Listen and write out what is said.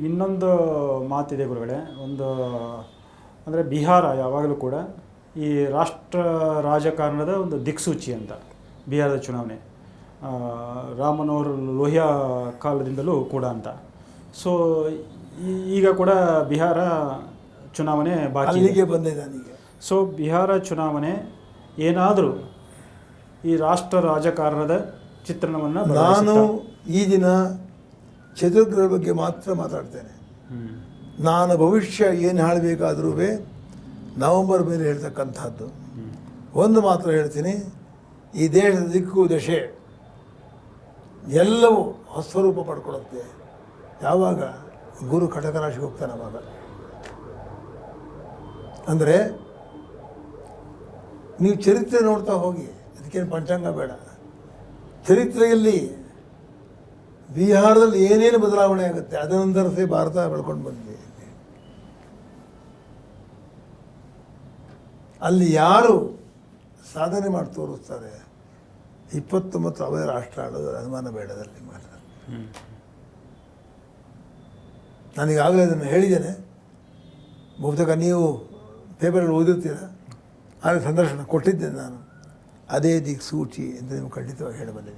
ಇನ್ನೊಂದು ಮಾತಿದೆ ಗುರುಗಳೇ, ಒಂದು ಅಂದರೆ ಬಿಹಾರ ಯಾವಾಗಲೂ ಕೂಡ ಈ ರಾಷ್ಟ್ರ ರಾಜಕಾರಣದ ಒಂದು ದಿಕ್ಸೂಚಿ ಅಂತ. ಬಿಹಾರದ ಚುನಾವಣೆ ರಾಮನವರು ಲೋಹಿಯಾ ಕಾಲದಿಂದಲೂ ಕೂಡ ಅಂತ. ಸೊ ಈಗ ಕೂಡ ಬಿಹಾರ ಚುನಾವಣೆ ಬಾಕಿ ಬಂದಿದೆ. ಸೊ ಬಿಹಾರ ಚುನಾವಣೆ ಏನಾದರೂ ಈ ರಾಷ್ಟ್ರ ರಾಜಕಾರಣದ ಚಿತ್ರಣವನ್ನು ನಾನು ಈ ದಿನ ಚತುರ್ಗ್ರಹ ಬಗ್ಗೆ ಮಾತ್ರ ಮಾತಾಡ್ತೇನೆ. ನಾನು ಭವಿಷ್ಯ ಏನು ಹೇಳಬೇಕಾದ್ರೂ ನವಂಬರ್ ಮೇಲೆ ಹೇಳ್ತಕ್ಕಂಥದ್ದು. ಒಂದು ಮಾತ್ರ ಹೇಳ್ತೀನಿ, ಈ ದೇಶದ ದಿಕ್ಕು ದಶೆ ಎಲ್ಲವೂ ಹೊಸರೂಪ ಪಡ್ಕೊಳುತ್ತೆ ಯಾವಾಗ ಗುರು ಕಟಕ ರಾಶಿಗೆ ಹೋಗ್ತಾನೆ ಅವಾಗ. ಅಂದರೆ ನೀವು ಚರಿತ್ರೆ ನೋಡ್ತಾ ಹೋಗಿ, ಅದಕ್ಕೇನು ಪಂಚಾಂಗ ಬೇಡ. ಚರಿತ್ರೆಯಲ್ಲಿ ಬಿಹಾರದಲ್ಲಿ ಏನೇನು ಬದಲಾವಣೆ ಆಗುತ್ತೆ ಅದನ್ನಂತರಿಸಿ ಭಾರತ ಬೆಳ್ಕೊಂಡು ಬಂದಿದೆ. ಅಲ್ಲಿ ಯಾರು ಸಾಧನೆ ಮಾಡಿ ತೋರಿಸ್ತಾರೆ 29 ಅವೇ ರಾಷ್ಟ್ರ ಆಡೋದು ಅನುಮಾನ ಬೇಡದಲ್ಲಿ ಮಾಡ್ತಾರೆ. ನಾನೀಗಾಗಲೇ ಅದನ್ನು ಹೇಳಿದ್ದೇನೆ, ಬಹುತೇಕ ನೀವು ಪೇಪರಲ್ಲಿ ಓದಿರ್ತೀರ, ಆದರೆ ಸಂದರ್ಶನ ಕೊಟ್ಟಿದ್ದೇನೆ ನಾನು. ಅದೇ ದಿಕ್ಸೂಚಿ ಎಂದು ನಿಮ್ಗೆ ಖಂಡಿತವಾಗಿ ಹೇಳಬಲ್ಲೆ.